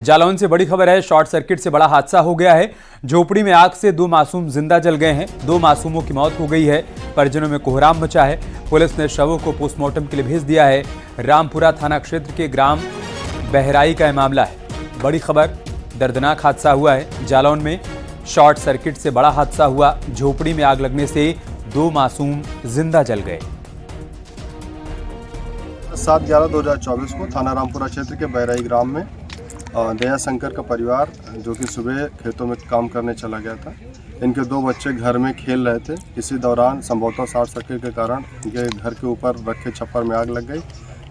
जालौन से बड़ी खबर है। शॉर्ट सर्किट से बड़ा हादसा हो गया है। झोपड़ी में आग से 2 मासूम जिंदा जल गए हैं। 2 मासूमों की मौत हो गई है। परिजनों में कोहराम मचा है। पुलिस ने शवों को पोस्टमार्टम के लिए भेज दिया है। रामपुरा थाना क्षेत्र के ग्राम बहराई का यह मामला है। बड़ी खबर, दर्दनाक हादसा हुआ है। जालौन में शॉर्ट सर्किट से बड़ा हादसा हुआ। झोपड़ी में आग लगने से 2 मासूम जिंदा जल गए। 7/11/2024 को थाना रामपुरा क्षेत्र के बहराई ग्राम में दया शंकर का परिवार जो कि सुबह खेतों में काम करने चला गया था। इनके 2 बच्चे घर में खेल रहे थे। इसी दौरान संभवतः शॉर्ट सर्किट के कारण इनके घर के ऊपर रखे छप्पर में आग लग गई,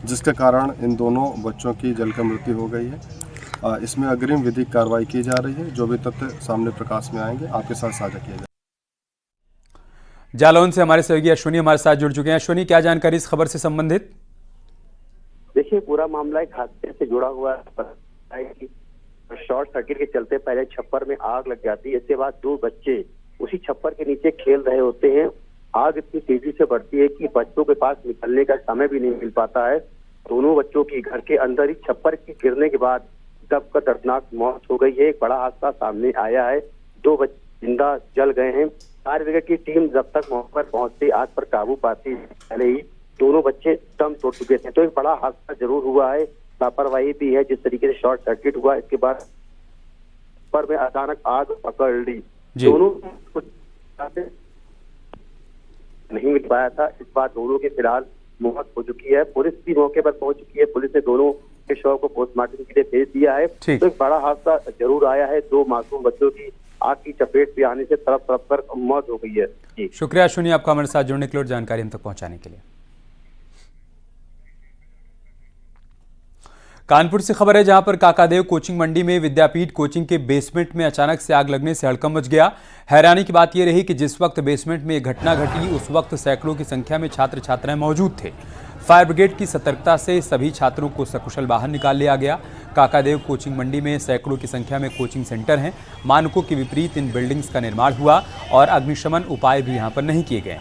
जिसके कारण इन दोनों बच्चों की जलकर मृत्यु हो गई है। इसमें अग्रिम विधिक कार्रवाई की जा रही है। जो भी तथ्य सामने प्रकाश में आएंगे आपके साथ साझा किया जाएगा। जालौन से हमारे सहयोगी अश्विनी हमारे साथ जुड़ चुके हैं। अश्विनी, क्या जानकारी इस खबर से संबंधित? देखिए, पूरा मामला एक हादसे से जुड़ा हुआ है। शॉर्ट सर्किट के चलते पहले छप्पर में आग लग जाती है। इसके बाद 2 बच्चे उसी छप्पर के नीचे खेल रहे होते हैं। आग इतनी तेजी से बढ़ती है कि बच्चों के पास निकलने का समय भी नहीं मिल पाता है। दोनों बच्चों की घर के अंदर ही छप्पर के गिरने के बाद दबकर दर्दनाक मौत हो गई है। एक बड़ा हादसा सामने आया है। 2 बच्चे जिंदा जल गए हैं। फायर ब्रिगेड की टीम जब तक मौके पर पहुंचती, आग पर काबू पाती, पहले ही दोनों बच्चे दम तोड़ चुके थे। तो एक बड़ा हादसा जरूर हुआ है। लापरवाही भी है। जिस तरीके से शॉर्ट सर्किट हुआ, इसके बाद पर में अचानक आग पकड़ ली। दोनों नहीं मिल पाया था। इस बार दोनों की फिलहाल मौत हो चुकी है। पुलिस भी मौके पर पहुंच चुकी है। पुलिस ने दोनों के शव को पोस्टमार्टम के लिए भेज दिया है। तो एक बड़ा हादसा जरूर आया है। 2 मासूम बच्चों की आग की चपेट में आने से तरफ तरफ कर मौत हो गई है। जी शुक्रिया अश्विनी, आपका हमारे साथ जुड़ने के लिए और जानकारी हम तक पहुंचाने के लिए। कानपुर से खबर है, जहां पर काकादेव कोचिंग मंडी में विद्यापीठ कोचिंग के बेसमेंट में अचानक से आग लगने से हड़कंप मच गया। हैरानी की बात यह रही कि जिस वक्त बेसमेंट में यह घटना घटी, उस वक्त सैकड़ों की संख्या में छात्र छात्राएं मौजूद थे। फायर ब्रिगेड की सतर्कता से सभी छात्रों को सकुशल बाहर निकाल लिया गया। काकादेव कोचिंग मंडी में सैकड़ों की संख्या में कोचिंग सेंटर हैं। मानकों के विपरीत इन बिल्डिंग्स का निर्माण हुआ और अग्निशमन उपाय भी यहाँ पर नहीं किए गए।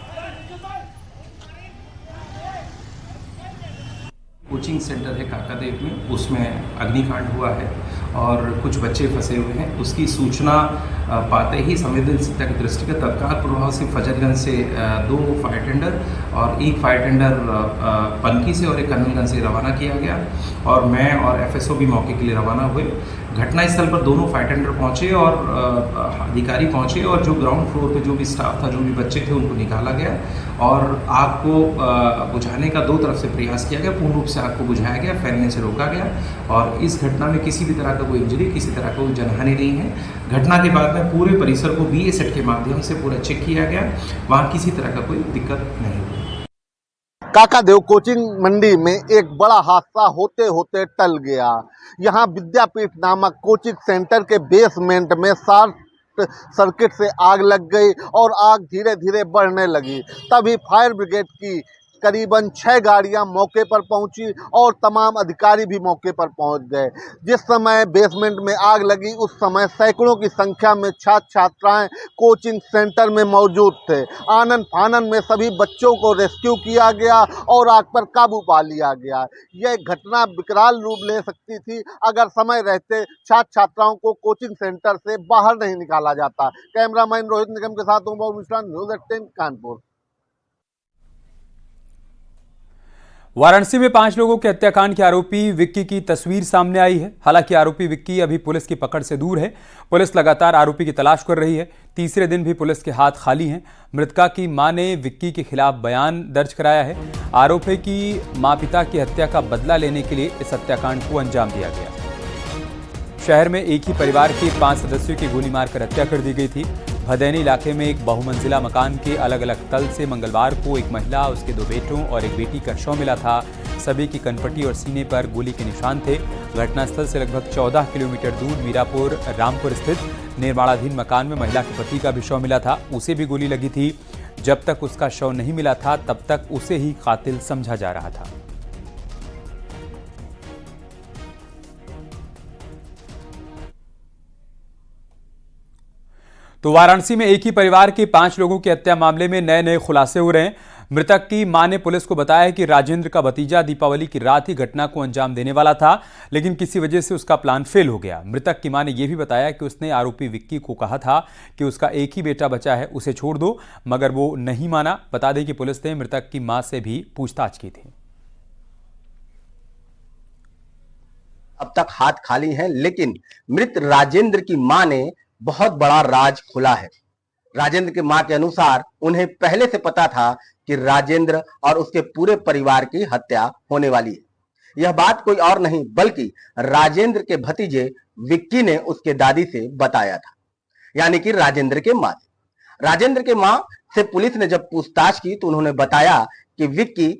कोचिंग सेंटर है काकादेव में, उसमें अग्निकांड हुआ है और कुछ बच्चे फंसे हुए हैं। उसकी सूचना पाते ही संवेदनशीलता की दृष्टि का तत्काल प्रभाव से फजरगंज से 2 फायर टेंडर और 1 फायर टेंडर पनकी से और 1 कन्नलगंज से रवाना किया गया और मैं और एफएसओ भी मौके के लिए रवाना हुए। घटनास्थल पर दोनों फायर टेंडर पहुंचे और अधिकारी पहुंचे और जो ग्राउंड फ्लोर पे जो भी स्टाफ था, जो भी बच्चे थे, उनको निकाला गया और आग को बुझाने का 2 तरफ से प्रयास किया गया। पूर्ण रूप से आग को बुझाया गया, फैलने से रोका गया और इस घटना में किसी भी तरह का कोई इंजरी, किसी तरह का कोई जनहानि नहीं है। घटना के बाद में पूरे परिसर को BA सेट के माध्यम से पूरा चेक किया गया। वहाँ किसी तरह का कोई दिक्कत नहीं हुई। काकादेव कोचिंग मंडी में एक बड़ा हादसा होते होते टल गया। यहाँ विद्यापीठ नामक कोचिंग सेंटर के बेसमेंट में शॉर्ट सर्किट से आग लग गई और आग धीरे धीरे बढ़ने लगी। तभी फायर ब्रिगेड की करीबन 6 गाड़ियां मौके पर पहुंची और तमाम अधिकारी भी मौके पर पहुंच गए। जिस समय बेसमेंट में आग लगी, उस समय सैकड़ों की संख्या में छात्र छात्राएं कोचिंग सेंटर में मौजूद थे। आनन फानन में सभी बच्चों को रेस्क्यू किया गया और आग पर काबू पा लिया गया। यह घटना विकराल रूप ले सकती थी अगर समय रहते छात्र छात्राओं को कोचिंग सेंटर से बाहर नहीं निकाला जाता। कैमरामैन रोहित निगम के साथ ओम मिश्रा, न्यूज़ 18 कानपुर। वाराणसी में 5 लोगों के हत्याकांड के आरोपी विक्की की तस्वीर सामने आई है। हालांकि आरोपी विक्की अभी पुलिस की पकड़ से दूर है। पुलिस लगातार आरोपी की तलाश कर रही है। तीसरे दिन भी पुलिस के हाथ खाली हैं। मृतका की मां ने विक्की के खिलाफ बयान दर्ज कराया है। आरोप है कि मां पिता की हत्या का बदला लेने के लिए इस हत्याकांड को अंजाम दिया गया। शहर में एक ही परिवार के 5 सदस्यों की गोली मारकर हत्या कर दी गई थी। भदैनी इलाके में एक बहुमंजिला मकान के अलग अलग तल से मंगलवार को एक महिला, उसके 2 बेटों और एक बेटी का शव मिला था। सभी की कनपटी और सीने पर गोली के निशान थे। घटनास्थल से लगभग 14 किलोमीटर दूर मीरापुर रामपुर स्थित निर्माणाधीन मकान में महिला के पति का भी शव मिला था। उसे भी गोली लगी थी। जब तक उसका शव नहीं मिला था, तब तक उसे ही कातिल समझा जा रहा था। तो वाराणसी में एक ही परिवार के 5 लोगों की हत्या मामले में नए नए खुलासे हो रहे हैं। मृतक की मां ने पुलिस को बताया कि राजेंद्र का भतीजा दीपावली की रात ही घटना को अंजाम देने वाला था, लेकिन किसी वजह से उसका प्लान फेल हो गया। मृतक की मां ने यह भी बताया कि उसने आरोपी विक्की को कहा था कि उसका एक ही बेटा बचा है, उसे छोड़ दो, मगर वो नहीं माना। बता दें कि पुलिस ने मृतक की मां से भी पूछताछ की थी। अब तक हाथ खाली हैं, लेकिन मृत राजेंद्र की मां ने बहुत बड़ा राज खुला है। राजेंद्र की मां के अनुसार उन्हें पहले से पता था कि राजेंद्र और उसके पूरे परिवार की हत्या होने वाली है। यह बात कोई और नहीं बल्कि राजेंद्र के भतीजे विक्की ने उसके दादी से बताया था, यानी कि राजेंद्र के मां से। राजेंद्र के मां से पुलिस ने जब पूछताछ की तो उन्होंने बताया कि विक्की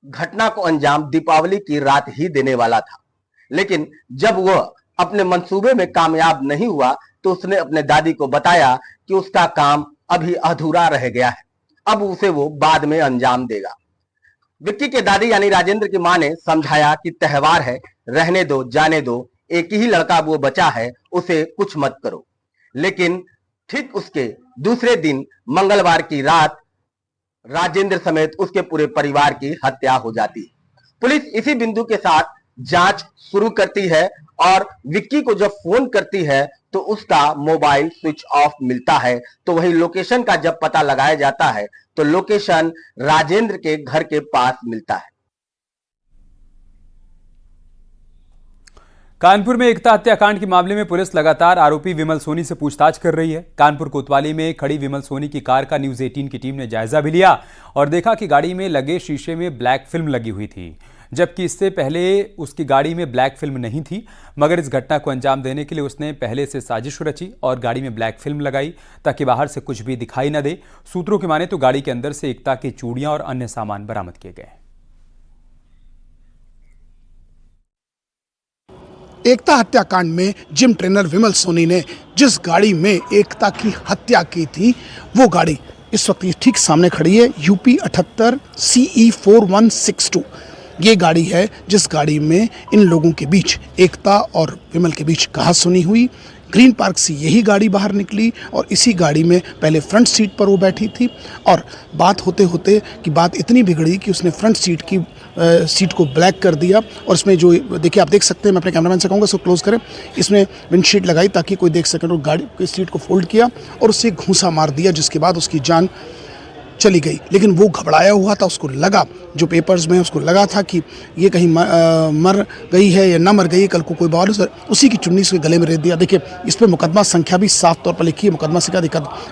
घटना को अंजाम दीपावली की रात ही देने वाला था, लेकिन जब वह अपने मंसूबे में कामयाब नहीं हुआ तो उसने अपने दादी को बताया कि उसका काम अभी अधूरा रह गया है, अब उसे वो बाद में अंजाम देगा। विक्की के दादी यानी राजेंद्र की मां ने समझाया कि त्योहार है, रहने दो, जाने दो, एक ही लड़का वो बचा है, उसे कुछ मत करो। लेकिन ठीक उसके दूसरे दिन मंगलवार की रात राजेंद्र समेत उसके पूरे परिवार की हत्या हो जाती है। पुलिस इसी बिंदु के साथ जांच शुरू करती है और विक्की को जब फोन करती है तो उसका मोबाइल स्विच ऑफ मिलता है। तो वही लोकेशन का जब पता लगाया जाता है तो लोकेशन राजेंद्र के घर के पास मिलता है। कानपुर में एकता हत्याकांड के मामले में पुलिस लगातार आरोपी विमल सोनी से पूछताछ कर रही है। कानपुर कोतवाली में खड़ी विमल सोनी की कार का न्यूज 18 की टीम ने जायजा भी लिया और देखा कि गाड़ी में लगे शीशे में ब्लैक फिल्म लगी हुई थी, जबकि इससे पहले उसकी गाड़ी में ब्लैक फिल्म नहीं थी। मगर इस घटना को अंजाम देने के लिए उसने पहले से साजिश रची और गाड़ी में ब्लैक फिल्म लगाई ताकि बाहर से कुछ भी दिखाई न दे। सूत्रों की माने तो गाड़ी के अंदर से एकता की चूड़ियां और अन्य सामान बरामद किए गए। एकता हत्याकांड में जिम ट्रेनर विमल सोनी ने जिस गाड़ी में एकता की हत्या की थी वो गाड़ी इस वक्त ठीक सामने खड़ी है। यूपी 78 CE 4162 ये गाड़ी है जिस गाड़ी में इन लोगों के बीच, एकता और विमल के बीच कहासुनी हुई। ग्रीन पार्क से यही गाड़ी बाहर निकली और इसी गाड़ी में पहले फ्रंट सीट पर वो बैठी थी और बात होते होते कि बात इतनी बिगड़ी कि उसने फ्रंट सीट की सीट को ब्लैक कर दिया। और इसमें जो देखिए आप देख सकते हैं, मैं अपने कैमरामैन से कहूँगा इसको क्लोज करें, इसमें विंडशीट लगाई ताकि कोई देख सके। तो गाड़ी की सीट को फोल्ड किया और उससे घूंसा मार दिया, जिसके बाद उसकी जान चली गई। लेकिन वो घबराया हुआ था, उसको लगा, जो पेपर्स में उसको लगा था कि ये कहीं मर गई है या ना मर गई है, कल को कोई बार उसी की चुन्नी से गले में रेत दिया। देखिए इस पर मुकदमा संख्या भी साफ तौर पर लिखी है, मुकदमा संख्या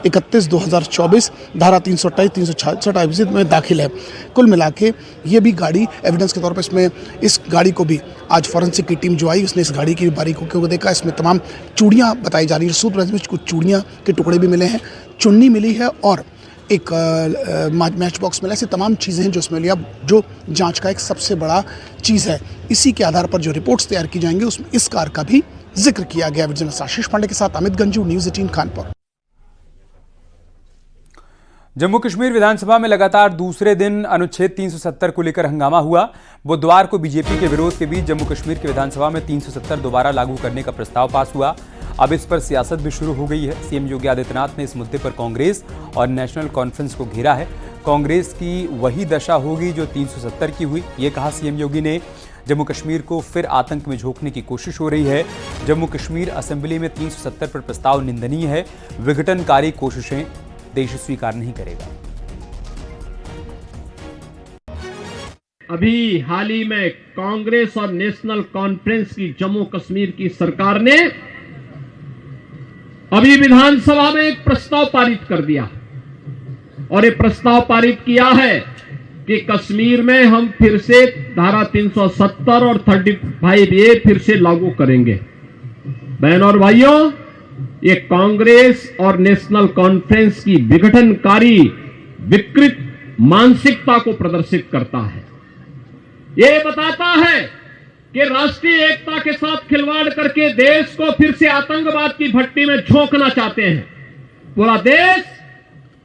31/2024 धारा 328 366 IPC में दाखिल है। कुल मिला के ये भी गाड़ी एविडेंस के तौर पर इसमें इस गाड़ी को भी आज फॉरेंसिक की टीम जो आई उसने इस गाड़ी की बारीकों को देखा। इसमें तमाम चूड़ियाँ बताई जा रही है, सूत्र में कुछ चूड़ियाँ के टुकड़े भी मिले हैं, चुन्नी मिली है और एक मैच बॉक्स मिला। ऐसी तमाम चीज़ें हैं जो इसमें लिया, जो जांच का एक सबसे बड़ा चीज़ है। इसी के आधार पर जो रिपोर्ट्स तैयार की जाएंगी उसमें इस कार का भी जिक्र किया गया। विजिलेंस आशीष पांडे के साथ अमित गंजू, न्यूज़ 18 कानपुर। जम्मू कश्मीर विधानसभा में लगातार दूसरे दिन अनुच्छेद 370 को लेकर हंगामा हुआ। बुधवार को बीजेपी के विरोध के बीच जम्मू कश्मीर की विधानसभा में 370 दोबारा लागू करने का प्रस्ताव पास हुआ। अब इस पर सियासत भी शुरू हो गई है। सीएम योगी आदित्यनाथ ने इस मुद्दे पर कांग्रेस और नेशनल कॉन्फ्रेंस को घेरा है। कांग्रेस की वही दशा होगी जो 370 की हुई, ये कहा सीएम योगी ने। जम्मू कश्मीर को फिर आतंक में झोंकने की कोशिश हो रही है। जम्मू कश्मीर असेंबली में 370 पर प्रस्ताव निंदनीय है। विघटनकारी कोशिशें देश स्वीकार नहीं करेगा। अभी हाल ही में कांग्रेस और नेशनल कॉन्फ्रेंस की जम्मू कश्मीर की सरकार ने अभी विधानसभा में एक प्रस्ताव पारित कर दिया और ये प्रस्ताव पारित किया है कि कश्मीर में हम फिर से धारा 370 और 35A फिर से लागू करेंगे। बहनों और भाइयों, ये कांग्रेस और नेशनल कॉन्फ्रेंस की विघटनकारी विकृत मानसिकता को प्रदर्शित करता है। ये बताता है कि राष्ट्रीय एकता के साथ खिलवाड़ करके देश को फिर से आतंकवाद की भट्टी में झोंकना चाहते हैं। पूरा देश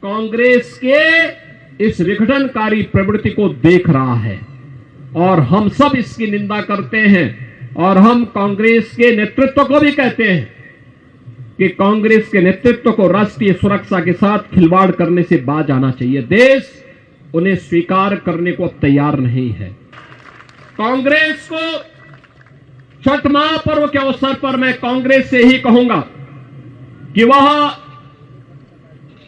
कांग्रेस के इस विघटनकारी प्रवृत्ति को देख रहा है और हम सब इसकी निंदा करते हैं और हम कांग्रेस के नेतृत्व को भी कहते हैं कि कांग्रेस के नेतृत्व को राष्ट्रीय सुरक्षा के साथ खिलवाड़ करने से बाज आना चाहिए। देश उन्हें स्वीकार करने को अब तैयार नहीं है। कांग्रेस को छठ महापर्व के अवसर पर मैं कांग्रेस से ही कहूंगा कि वह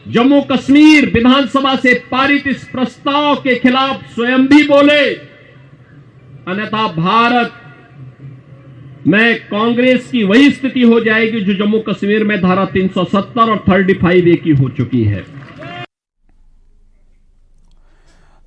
जम्मू कश्मीर विधानसभा से पारित इस प्रस्ताव के खिलाफ स्वयं भी बोले, अन्यथा भारत में कांग्रेस की वही स्थिति हो जाएगी जो जम्मू कश्मीर में धारा 370 और 35A की हो चुकी है।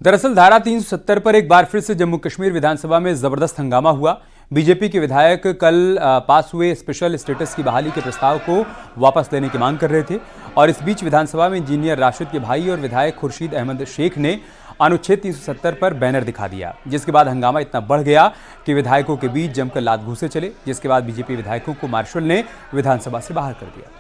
दरअसल धारा 370 पर एक बार फिर से जम्मू कश्मीर विधानसभा में जबरदस्त हंगामा हुआ। बीजेपी के विधायक कल पास हुए स्पेशल स्टेटस की बहाली के प्रस्ताव को वापस लेने की मांग कर रहे थे और इस बीच विधानसभा में इंजीनियर राशिद के भाई और विधायक खुर्शीद अहमद शेख ने अनुच्छेद 370 पर बैनर दिखा दिया, जिसके बाद हंगामा इतना बढ़ गया कि विधायकों के बीच जमकर लात घूंसे चले, जिसके बाद बीजेपी विधायकों को मार्शल ने विधानसभा से बाहर कर दिया।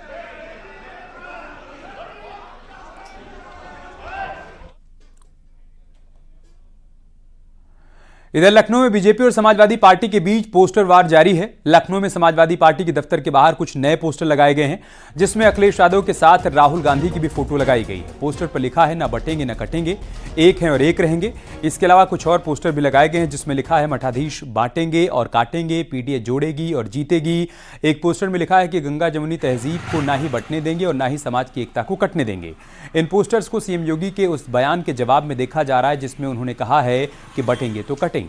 इधर लखनऊ में बीजेपी और समाजवादी पार्टी के बीच पोस्टर वार जारी है। लखनऊ में समाजवादी पार्टी के दफ्तर के बाहर कुछ नए पोस्टर लगाए गए हैं, जिसमें अखिलेश यादव के साथ राहुल गांधी की भी फोटो लगाई गई है। पोस्टर पर लिखा है ना बटेंगे ना कटेंगे, एक हैं और एक रहेंगे। इसके अलावा कुछ और पोस्टर भी लगाए गए हैं जिसमें लिखा है मठाधीश बांटेंगे और काटेंगे, पीडीए जोड़ेगी और जीतेगी। एक पोस्टर में लिखा है कि गंगा जमुनी तहजीब को ना ही बंटने देंगे और ना ही समाज की एकता को कटने देंगे। इन पोस्टर्स को सीएम योगी के उस बयान के जवाब में देखा जा रहा है जिसमें उन्होंने कहा है कि बटेंगे तो कटेंगे।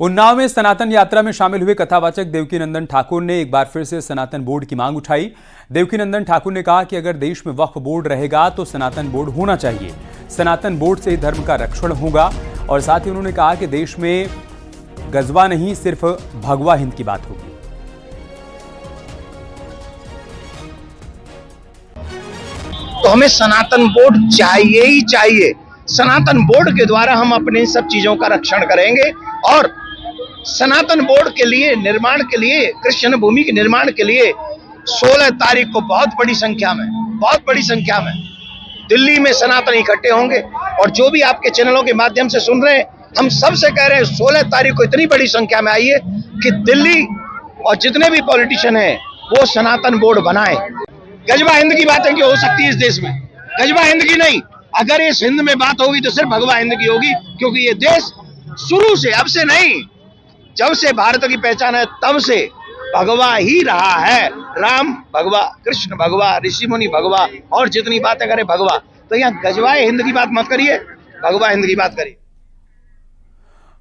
उन्नाव में सनातन यात्रा में शामिल हुए कथावाचक देवकीनंदन ठाकुर ने एक बार फिर से सनातन बोर्ड की मांग उठाई। देवकीनंदन ठाकुर ने कहा कि अगर देश में वक्फ बोर्ड रहेगा तो सनातन बोर्ड होना चाहिए। सनातन बोर्ड से धर्म का रक्षण होगा और साथ ही उन्होंने कहा कि देश में गजवा नहीं, सिर्फ भगवा हिंद की बात होगी। तो हमें सनातन बोर्ड चाहिए ही चाहिए। सनातन बोर्ड के द्वारा हम अपने सब चीजों का रक्षण करेंगे और सनातन बोर्ड के लिए निर्माण के लिए, कृष्ण भूमि के निर्माण के लिए 16 तारीख को बहुत बड़ी संख्या में दिल्ली में सनातन इकट्ठे होंगे। और जो भी आपके चैनलों के माध्यम से सुन रहे हैं, हम सबसे कह रहे हैं 16 तारीख को इतनी बड़ी संख्या में आइए कि दिल्ली और जितने भी पॉलिटिशियन हैं वो सनातन बोर्ड बनाए। गजबा हिंद की बातें क्यों हो सकती है इस देश में? गजबा हिंद की नहीं, अगर इस हिंद में बात होगी तो सिर्फ भगवा हिंद की होगी, क्योंकि ये देश शुरू से, अब से नहीं, जब से भारत की पहचान है तब से भगवा ही रहा है। राम भगवा, कृष्ण भगवा, ऋषि मुनि भगवा और जितनी बातें करे भगवा। तो यहाँ गजवाए हिंद की बात मत करिए, भगवा हिंद की बात करिए।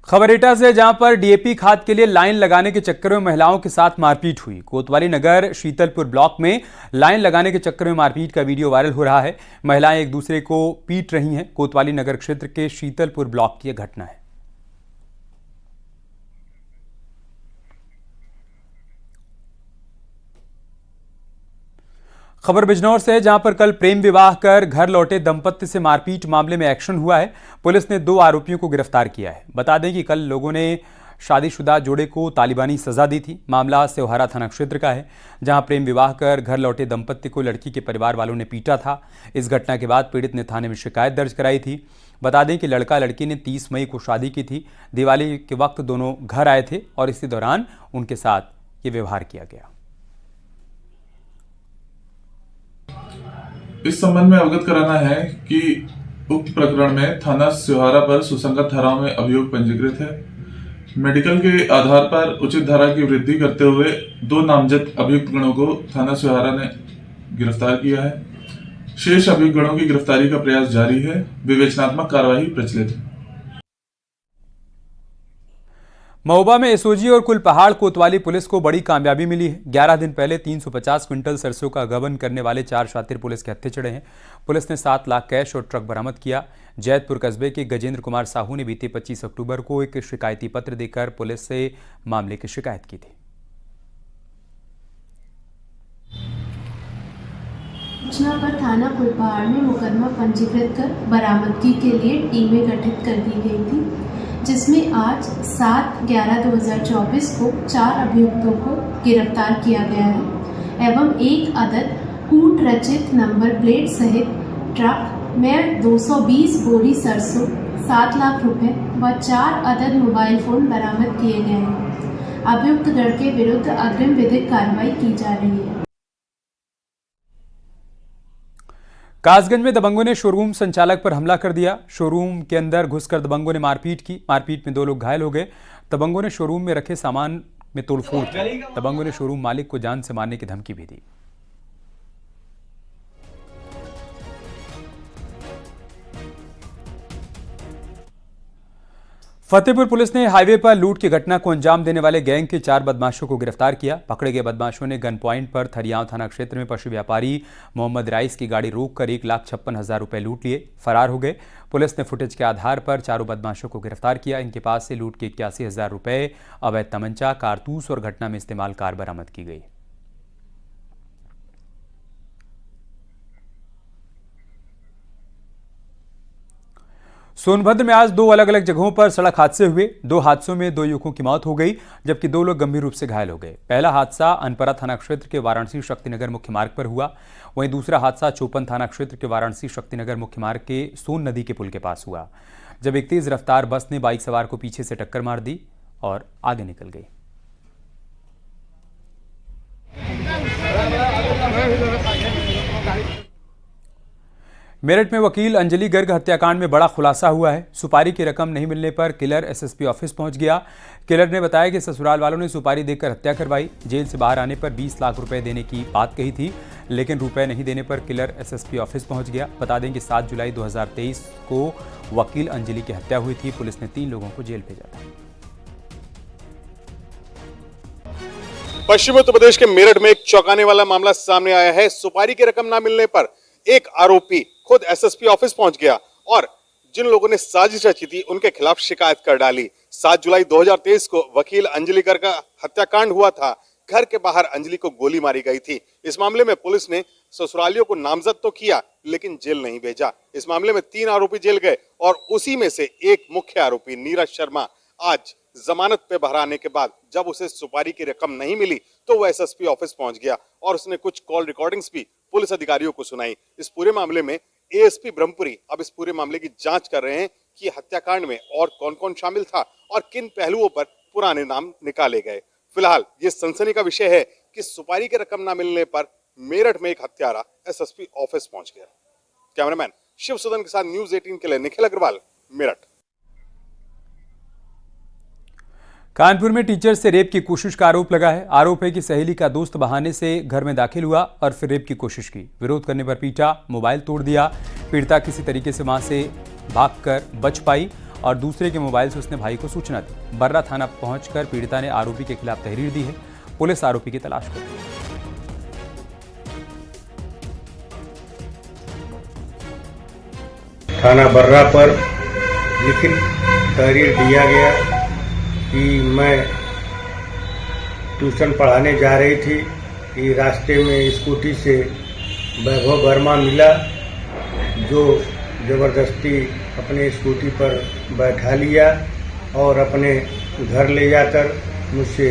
खबर एटा से, जहां पर डीएपी खाद के लिए लाइन लगाने के चक्कर में महिलाओं के साथ मारपीट हुई। कोतवाली नगर शीतलपुर ब्लॉक में लाइन लगाने के चक्कर में मारपीट का वीडियो वायरल हो रहा है। महिलाएं एक दूसरे को पीट रही हैं। कोतवाली नगर क्षेत्र के शीतलपुर ब्लॉक की यह घटना है। खबर बिजनौर से है, जहां पर कल प्रेम विवाह कर घर लौटे दंपत्ति से मारपीट मामले में एक्शन हुआ है। पुलिस ने 2 आरोपियों को गिरफ्तार किया है। बता दें कि कल लोगों ने शादीशुदा जोड़े को तालिबानी सजा दी थी। मामला सेवहारा थाना क्षेत्र का है, जहां प्रेम विवाह कर घर लौटे दंपत्ति को लड़की के परिवार वालों ने पीटा था। इस घटना के बाद पीड़ित ने थाने में शिकायत दर्ज कराई थी। बता दें कि लड़का लड़की ने 30 मई को शादी की थी। दिवाली के वक्त दोनों घर आए थे और इसी दौरान उनके साथ ये व्यवहार किया गया। इस संबंध में अवगत कराना है कि उक्त प्रकरण में थाना सेवहारा पर सुसंगत धाराओं में अभियोग पंजीकृत है। मेडिकल के आधार पर उचित धारा की वृद्धि करते हुए 2 नामजद अभियुक्त गणों को थाना सेवहारा ने गिरफ्तार किया है। शेष अभियुक्त गणों की गिरफ्तारी का प्रयास जारी है। विवेचनात्मक कार्यवाही प्रचलित है। महोबा में एसओजी और कुलपहाड़ कोतवाली पुलिस को बड़ी कामयाबी मिली है। 11 दिन पहले 350 क्विंटल सरसों का गबन करने वाले 4 शातिर पुलिस के हत्थे चढ़े हैं। पुलिस ने 7 लाख कैश और ट्रक बरामद किया। जैतपुर कस्बे के गजेंद्र कुमार साहू ने बीते 25 अक्टूबर को एक शिकायती पत्र देकर पुलिस से मामले की शिकायत की थी। सूचना पर थाना कुलपहाड़ में मुकदमा पंजीकृत कर बरामदगी के लिए टीमें गठित कर दी गई थी, जिसमें आज 7/11/2024 को 4 अभियुक्तों को गिरफ्तार किया गया है एवं एक अदद कूट रचित नंबर प्लेट सहित ट्रक में 220 बोरी सरसों, 7 लाख रुपए व 4 अदद मोबाइल फोन बरामद किए गए हैं। अभियुक्त गण के विरुद्ध अग्रिम विधिक कार्रवाई की जा रही है। कासगंज में दबंगों ने शोरूम संचालक पर हमला कर दिया। शोरूम के अंदर घुसकर दबंगों ने मारपीट की। मारपीट में 2 लोग घायल हो गए। दबंगों ने शोरूम में रखे सामान में तोड़फोड़ की। दबंगों ने शोरूम मालिक को जान से मारने की धमकी भी दी। फतेहपुर पुलिस ने हाईवे पर लूट की घटना को अंजाम देने वाले गैंग के 4 बदमाशों को गिरफ्तार किया। पकड़े गए बदमाशों ने गन पॉइंट पर थरियाव थाना क्षेत्र में पशु व्यापारी मोहम्मद राइस की गाड़ी रोककर 1,56,000 रुपए लूट लिए फरार हो गए। पुलिस ने फुटेज के आधार पर चारों बदमाशों को गिरफ्तार किया। इनके पास से लूट के 81,000 रुपए, अवैध तमंचा, कारतूस और घटना में इस्तेमाल कार बरामद की गई। सोनभद्र में आज 2 अलग अलग जगहों पर सड़क हादसे हुए। 2 हादसों में 2 युवकों की मौत हो गई, जबकि 2 लोग गंभीर रूप से घायल हो गए। पहला हादसा अनपरा थाना क्षेत्र के वाराणसी शक्तिनगर मुख्य मार्ग पर हुआ। वहीं दूसरा हादसा चोपन थाना क्षेत्र के वाराणसी शक्तिनगर मुख्य मार्ग के सोन नदी के पुल के पास हुआ, जब एक तेज रफ्तार बस ने बाइक सवार को पीछे से टक्कर मार दी और आगे निकल गई। मेरठ में वकील अंजलि गर्ग हत्याकांड में बड़ा खुलासा हुआ है। सुपारी की रकम नहीं मिलने पर किलर एसएसपी ऑफिस पहुंच गया। किलर ने बताया कि ससुराल वालों ने सुपारी देकर हत्या करवाई। जेल से बाहर आने पर 20 लाख रुपए देने की बात कही थी, लेकिन रुपए नहीं देने पर किलर एसएसपी ऑफिस पहुंच गया। बता दें कि 7 जुलाई 2023 को वकील अंजलि की हत्या हुई थी। पुलिस ने 3 लोगों को जेल भेजा था। पश्चिमी उत्तर प्रदेश के मेरठ में एक चौंकाने वाला मामला सामने आया है। सुपारी की रकम न मिलने पर एक आरोपी खुद एसएसपी ऑफिस पहुंच गया और जिन लोगों ने साजिश रची थी उनके खिलाफ शिकायत कर डाली। 7 जुलाई 2023 को वकील अंजलि गर्ग का हत्याकांड हुआ था। घर के बाहर अंजलि को गोली मारी गई थी। इस मामले में पुलिस ने ससुरालियों को नामजद तो किया, लेकिन जेल नहीं भेजा। इस मामले में 3 आरोपी जेल गए और उसी में से एक मुख्य आरोपी नीरज शर्मा आज जमानत पे बाहर आने के बाद जब उसे सुपारी की रकम नहीं मिली तो वह एसएसपी ऑफिस पहुंच गया और उसने कुछ कॉल रिकॉर्डिंग्स भी पुलिस अधिकारियों को सुनाई। इस पूरे मामले में एएसपी ब्रह्मपुरी अब इस पूरे मामले की जांच कर रहे हैं कि हत्याकांड में और कौन-कौन शामिल था और किन पहलुओं पर पुराने नाम निकाले गए। फिलहाल ये सनसनी का विषय है कि सुपारी की रकम न मिलने पर मेरठ में एक हत्यारा एसएसपी ऑफिस पहुंच गया। कैमरामैन शिव सुदन के साथ न्यूज 18 के लिए निखिल अग्रवाल, मेरठ। कानपुर में टीचर से रेप की कोशिश का आरोप लगा है। आरोप है कि सहेली का दोस्त बहाने से घर में दाखिल हुआ और फिर रेप की कोशिश की। विरोध करने पर पीटा, मोबाइल तोड़ दिया। पीड़िता किसी तरीके से वहां से भागकर बच पाई और दूसरे के मोबाइल से उसने भाई को सूचना दी। बर्रा थाना पहुंचकर पीड़िता ने आरोपी के खिलाफ तहरीर दी है। पुलिस आरोपी की तलाश कर रही है। थाना बर्रा पर लिखित तहरीर दिया गया कि मैं ट्यूशन पढ़ाने जा रही थी कि रास्ते में स्कूटी से वैभव वर्मा मिला, जो ज़बरदस्ती अपने स्कूटी पर बैठा लिया और अपने घर ले जाकर मुझसे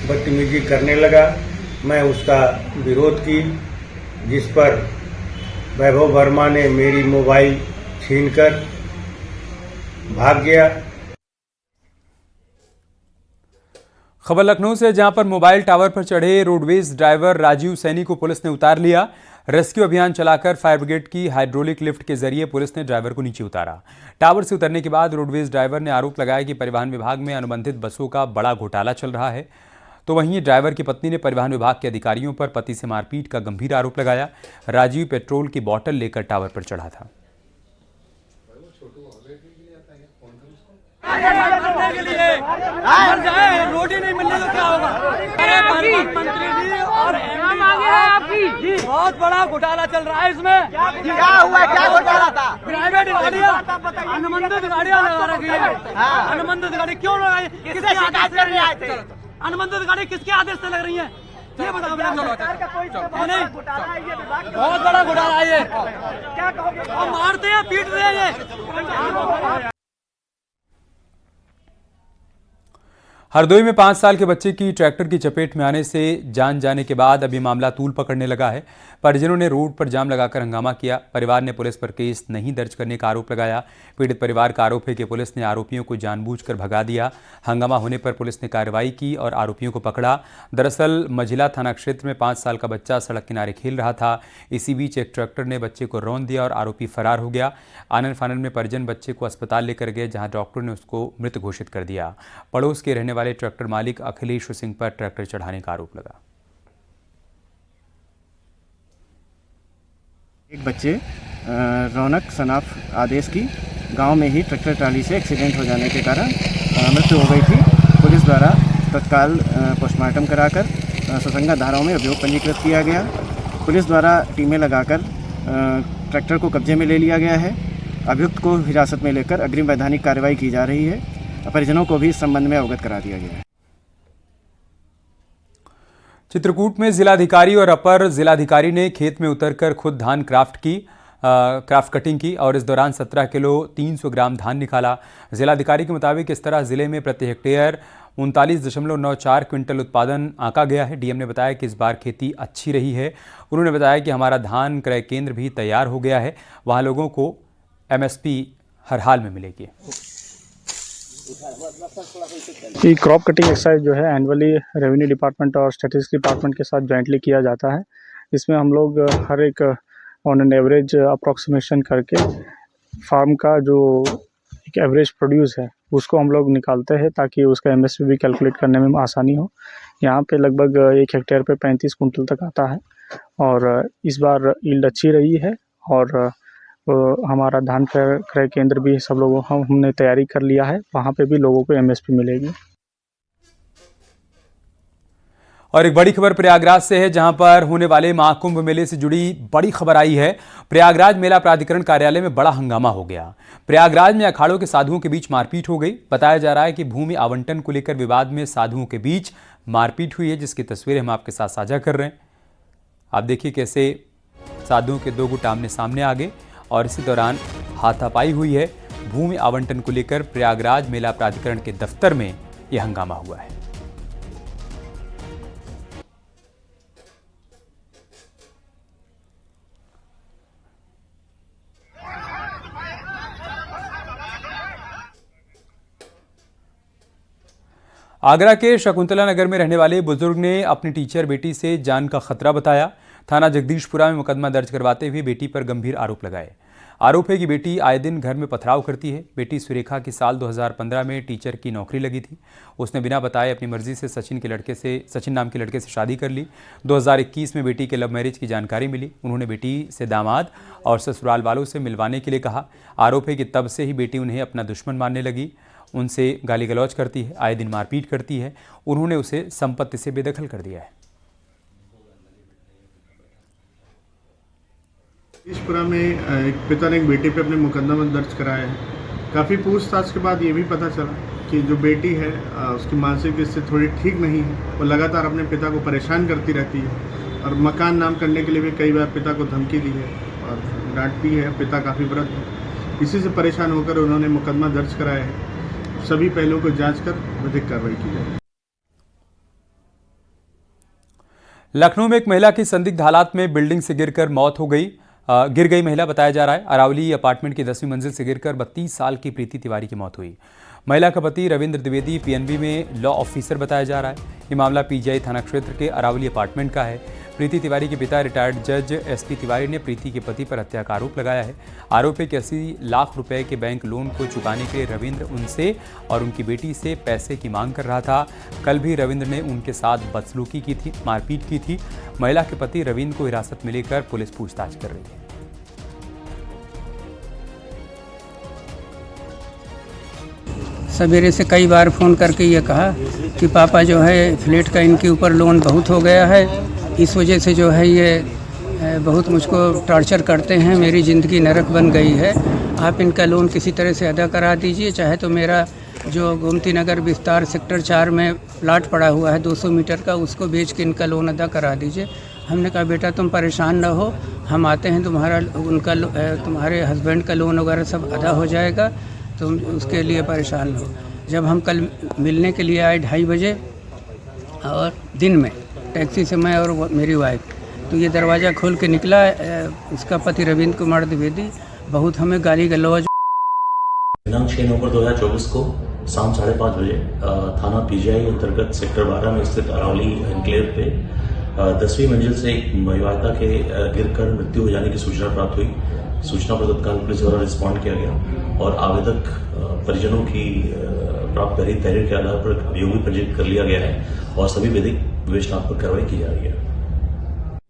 बदतमीजी करने लगा। मैं उसका विरोध की, जिस पर वैभव वर्मा ने मेरी मोबाइल छीनकर भाग गया। खबर लखनऊ से, जहां पर मोबाइल टावर पर चढ़े रोडवेज ड्राइवर राजीव सैनी को पुलिस ने उतार लिया। रेस्क्यू अभियान चलाकर फायर ब्रिगेड की हाइड्रोलिक लिफ्ट के जरिए पुलिस ने ड्राइवर को नीचे उतारा। टावर से उतरने के बाद रोडवेज ड्राइवर ने आरोप लगाया कि परिवहन विभाग में अनुबंधित बसों का बड़ा घोटाला चल रहा है। तो वहीं ड्राइवर की पत्नी ने परिवहन विभाग के अधिकारियों पर पति से मारपीट का गंभीर आरोप लगाया। राजीव पेट्रोल की बोतल लेकर टावर पर चढ़ा था। रोटी नहीं मिलने तो क्या होगा? अरे मंत्री जी और आपकी बहुत बड़ा घोटाला चल रहा है इसमें। क्या हुआ? क्या घोटाला था? प्राइवेट गाड़ियाँ, अनुबंधित गाड़ियाँ लगा रखी है। अनुबंधित गाड़ी क्यों लगाई? किसके आदेश से आए थे? अनुबंधित गाड़ी किसके आदेश से लग रही है? ये बताओ। नहीं, बहुत बड़ा घोटाला है ये। क्या कहोगे? और मारते हैं, पीटते हैं ये। हरदोई में 5 साल के बच्चे की ट्रैक्टर की चपेट में आने से जान जाने के बाद अब ये मामला तूल पकड़ने लगा है। परिजनों ने रोड पर जाम लगाकर हंगामा किया। परिवार ने पुलिस पर केस नहीं दर्ज करने का आरोप लगाया। पीड़ित परिवार का आरोप है कि पुलिस ने आरोपियों को जानबूझकर भगा दिया। हंगामा होने पर पुलिस ने कार्रवाई की और आरोपियों को पकड़ा। दरअसल मझिला थाना क्षेत्र में 5 साल का बच्चा सड़क किनारे खेल रहा था। इसी बीच एक ट्रैक्टर ने बच्चे को रौंद दिया और आरोपी फरार हो गया। आनन फानन में परिजन बच्चे को अस्पताल लेकर गए, जहां डॉक्टर ने उसको मृत घोषित कर दिया। पड़ोस के रहने वाले ट्रैक्टर मालिक अखिलेश सिंह पर ट्रैक्टर चढ़ाने का आरोप लगा। एक बच्चे रौनक सनाफ आदेश की गांव में ही ट्रैक्टर ट्राली से एक्सीडेंट हो जाने के कारण मृत्यु हो गई थी। पुलिस द्वारा तत्काल पोस्टमार्टम कराकर सुसंगत धाराओं में अभियोग पंजीकृत किया गया। पुलिस द्वारा टीमें लगाकर ट्रैक्टर को कब्जे में ले लिया गया है। अभियुक्त को हिरासत में लेकर अग्रिम वैधानिक कार्रवाई की जा रही है। परिजनों को भी इस संबंध में अवगत करा दिया गया है। चित्रकूट में जिलाधिकारी और अपर जिलाधिकारी ने खेत में उतरकर खुद धान क्राफ्ट कटिंग की और इस दौरान 17 किलो 300 ग्राम धान निकाला। जिलाधिकारी के मुताबिक इस तरह जिले में प्रति हेक्टेयर 39.94 क्विंटल उत्पादन आंका गया है। डीएम ने बताया कि इस बार खेती अच्छी रही है। उन्होंने बताया कि हमारा धान क्रय केंद्र भी तैयार हो गया है, वहाँ लोगों को MSP हर हाल में मिलेगी। ये क्रॉप कटिंग एक्सरसाइज जो है एनुअली रेवेन्यू डिपार्टमेंट और स्टैटिस्टिक्स डिपार्टमेंट के साथ जॉइंटली किया जाता है। इसमें हम लोग हर एक ऑन एन एवरेज अप्रॉक्सीमेशन करके फार्म का जो एक एवरेज प्रोड्यूस है उसको हम लोग निकालते हैं ताकि उसका MSP भी कैलकुलेट करने में आसानी हो। यहाँ पे लगभग 1 हेक्टेयर पे 35 कुंटल तक आता है और इस बार यील्ड अच्छी रही है और हमारा धान क्रय केंद्र भी सब लोगों हमने तैयारी कर लिया है, वहाँ पे भी लोगों को MSP मिलेगी। और एक बड़ी खबर प्रयागराज से है, जहां पर होने वाले महाकुंभ मेले से जुड़ी बड़ी खबर आई है। प्रयागराज मेला प्राधिकरण कार्यालय में बड़ा हंगामा हो गया। प्रयागराज में अखाड़ों के साधुओं के बीच मारपीट हो गई। बताया जा रहा है कि भूमि आवंटन को लेकर विवाद में साधुओं के बीच मारपीट हुई है, जिसकी तस्वीरें हम आपके साथ साझा कर रहे हैं। आप देखिए कैसे साधुओं के 2 गुट आमने सामने आ गए और इसी दौरान हाथापाई हुई है। भूमि आवंटन को लेकर प्रयागराज मेला प्राधिकरण के दफ्तर में यह हंगामा हुआ है। आगरा के शकुंतला नगर में रहने वाले बुजुर्ग ने अपनी टीचर बेटी से जान का खतरा बताया। थाना जगदीशपुरा में मुकदमा दर्ज करवाते हुए बेटी पर गंभीर आरोप लगाए। आरोप है कि बेटी आए दिन घर में पथराव करती है। बेटी सुरेखा की साल 2015 में टीचर की नौकरी लगी थी। उसने बिना बताए अपनी मर्जी से सचिन नाम के लड़के से शादी कर ली। 2021 में बेटी के लव मैरिज की जानकारी मिली। उन्होंने बेटी से दामाद और ससुराल वालों से मिलवाने के लिए कहा। आरोप है कि तब से ही बेटी उन्हें अपना दुश्मन मानने लगी, उनसे गाली गलौज करती है, आए दिन मारपीट करती है। उन्होंने उसे संपत्ति से बेदखल कर दिया है। जगदीशपुरा में एक पिता ने एक बेटी पे अपने मुकदमा दर्ज कराया है। काफ़ी पूछताछ के बाद ये भी पता चला कि जो बेटी है उसकी मानसिक स्थिति थोड़ी ठीक नहीं है। वो लगातार अपने पिता को परेशान करती रहती है और मकान नाम करने के लिए भी कई बार पिता को धमकी दी है और डांटती है। पिता काफ़ी वृद्ध है। इसी से परेशान होकर उन्होंने मुकदमा दर्ज कराया है। सभी पहलुओं को जांच कर विधिक कार्रवाई की जाएगी। लखनऊ में एक महिला की संदिग्ध हालात में बिल्डिंग से गिर गई महिला बताया जा रहा है। अरावली अपार्टमेंट की 10वीं मंजिल से गिरकर 32 साल की प्रीति तिवारी की मौत हुई। महिला का पति रविंद्र द्विवेदी PNB में लॉ ऑफिसर बताया जा रहा है। ये मामला PGI थाना क्षेत्र के अरावली अपार्टमेंट का है। प्रीति तिवारी के पिता रिटायर्ड जज SP तिवारी ने प्रीति के पति पर हत्या का आरोप लगाया है। आरोप है कि 80 लाख रुपए के बैंक लोन को चुकाने के लिए रविंद्र उनसे और उनकी बेटी से पैसे की मांग कर रहा था। कल भी रविंद्र ने उनके साथ बदसलूकी की थी, मारपीट की थी। महिला के पति रविंद्र को हिरासत में लेकर पुलिस पूछताछ कर रही है। सवेरे से कई बार फ़ोन करके ये कहा कि पापा जो है फ्लैट का इनके ऊपर लोन बहुत हो गया है, इस वजह से जो है ये बहुत मुझको टॉर्चर करते हैं, मेरी ज़िंदगी नरक बन गई है। आप इनका लोन किसी तरह से अदा करा दीजिए, चाहे तो मेरा जो गोमती नगर विस्तार सेक्टर 4 में प्लाट पड़ा हुआ है 200 मीटर का, उसको बेच के इनका लोन अदा करा दीजिए। हमने कहा बेटा तुम परेशान ना हो, हम आते हैं, तुम्हारे हस्बैंड का लोन वगैरह सब अदा हो जाएगा, तुम उसके लिए परेशान हो। जब हम कल मिलने के लिए आए 2:30 बजे और दिन में टैक्सी से मैं और मेरी वाइफ, तो ये दरवाज़ा खोल के निकला। इसका पति रविंद्र कुमार द्विवेदी बहुत हमें गाली गलौज। दिनांक 6 नवंबर 2024 को शाम 5:30 बजे थाना पीजीआई अंतर्गत सेक्टर 12 में स्थित अरावली एनक्लेव पे 10वीं मंजिल से एक विवाहिता के गिरकर मृत्यु हो जाने की सूचना प्राप्त हुई। सूचना पर तत्काल पुलिस द्वारा रिस्पॉन्ड किया गया और आवेदक परिजनों की प्राप्त तहरीर के आधार पर अभियोग भी पंजीकृत कर लिया गया है और सभी विधिक विवेचनात्मक कार्रवाई की जा रही है।